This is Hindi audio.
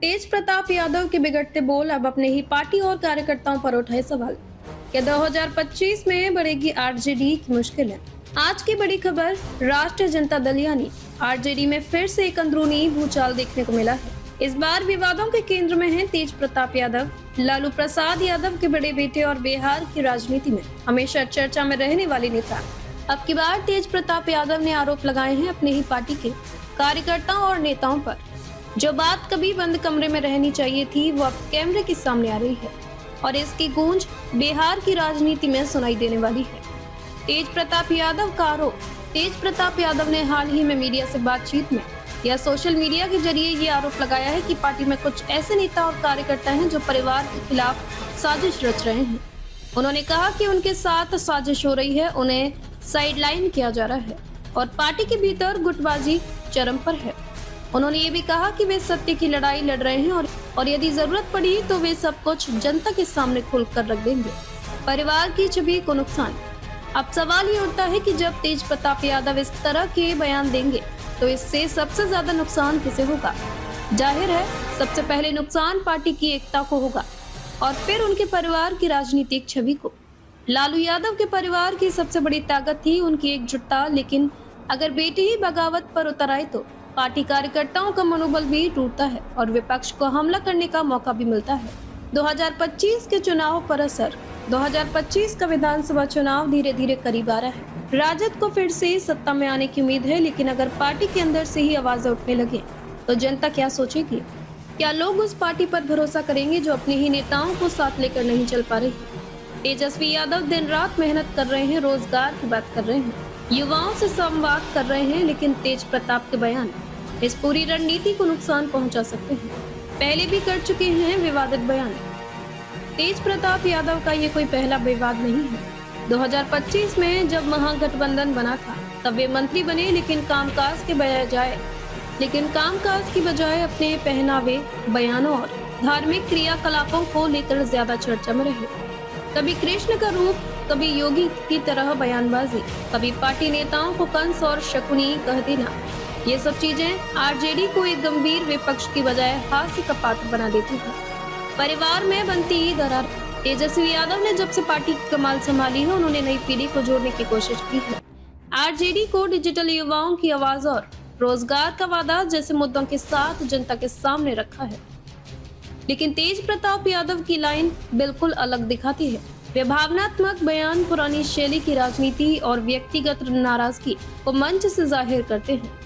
तेज प्रताप यादव के बिगड़ते बोल अब अपने ही पार्टी और कार्यकर्ताओं पर उठाए सवाल। क्या 2025 में बढ़ेगी आरजेडी की मुश्किलें? आज की बड़ी खबर, राष्ट्रीय जनता दल यानी आरजेडी में फिर से एक अंदरूनी भूचाल देखने को मिला है। इस बार विवादों के केंद्र में है तेज प्रताप यादव। लालू प्रसाद यादव के बड़े बेटे और बिहार की राजनीति में हमेशा चर्चा में रहने वाले नेता अब की बार तेज प्रताप यादव ने आरोप लगाए हैं अपने ही पार्टी के कार्यकर्ताओं और नेताओं पर। जो बात कभी बंद कमरे में रहनी चाहिए थी, वो अब कैमरे के सामने आ रही है और इसकी गूंज बिहार की राजनीति में सुनाई देने वाली है। तेज प्रताप यादव का आरोप। तेज प्रताप यादव ने हाल ही में मीडिया से बातचीत में या सोशल मीडिया के जरिए ये आरोप लगाया है कि पार्टी में कुछ ऐसे नेता और कार्यकर्ता हैं जो परिवार के खिलाफ साजिश रच रहे हैं। उन्होंने कहा कि उनके साथ साजिश हो रही है, उन्हें साइडलाइन किया जा रहा है और पार्टी के भीतर गुटबाजी चरम पर है। उन्होंने ये भी कहा कि वे सत्य की लड़ाई लड़ रहे हैं और यदि जरूरत पड़ी तो वे सब कुछ जनता के सामने खुलकर रख देंगे। परिवार की छवि को नुकसान। अब सवाल ये उठता है कि जब तेज प्रताप यादव इस तरह के बयान देंगे तो इससे सबसे ज्यादा नुकसान किसे होगा? जाहिर है सबसे पहले नुकसान पार्टी की एकता को होगा और फिर उनके परिवार की राजनीतिक छवि को। लालू यादव के परिवार की सबसे बड़ी ताकत थी उनकी एकजुटता, लेकिन अगर बेटे ही बगावत पर उतर आए तो पार्टी कार्यकर्ताओं का मनोबल भी टूटता है और विपक्ष को हमला करने का मौका भी मिलता है। 2025 के चुनाव पर असर। 2025 का विधानसभा चुनाव धीरे धीरे करीब आ रहा है। राजद को फिर से सत्ता में आने की उम्मीद है, लेकिन अगर पार्टी के अंदर से ही आवाजें उठने लगे तो जनता क्या सोचेगी? क्या लोग उस पार्टी पर भरोसा करेंगे जो अपने ही नेताओं को साथ लेकर नहीं चल पा रही? तेजस्वी यादव दिन रात मेहनत कर रहे हैं, रोजगार की बात कर रहे हैं, युवाओं से संवाद कर रहे हैं, लेकिन तेज प्रताप के बयान इस पूरी रणनीति को नुकसान पहुंचा सकते हैं। पहले भी कर चुके हैं विवादित बयान। तेज प्रताप यादव का ये कोई पहला विवाद नहीं है। 2025 में जब महागठबंधन बना था तब वे मंत्री बने, लेकिन कामकाज की बजाय अपने पहनावे, बयानों और धार्मिक क्रियाकलापों को लेकर ज्यादा चर्चा में रहे। कभी कृष्ण का रूप, कभी योगी की तरह बयानबाजी, कभी पार्टी नेताओं को कंस और शकुनी कह देना। ये सब चीजें आरजेडी को एक गंभीर विपक्ष की बजाय हास्य का पात्र बना देती है। परिवार में बनती दरार। तेजस्वी यादव ने जब से पार्टी की कमान संभाली है, उन्होंने नई पीढ़ी को जोड़ने की कोशिश की है। आरजेडी को डिजिटल युवाओं की आवाज और रोजगार का वादा जैसे मुद्दों के साथ जनता के सामने रखा है। लेकिन तेज प्रताप यादव की लाइन बिल्कुल अलग दिखाती है। वे भावनात्मक बयान, पुरानी शैली की राजनीति और व्यक्तिगत नाराजगी को मंच से जाहिर करते हैं।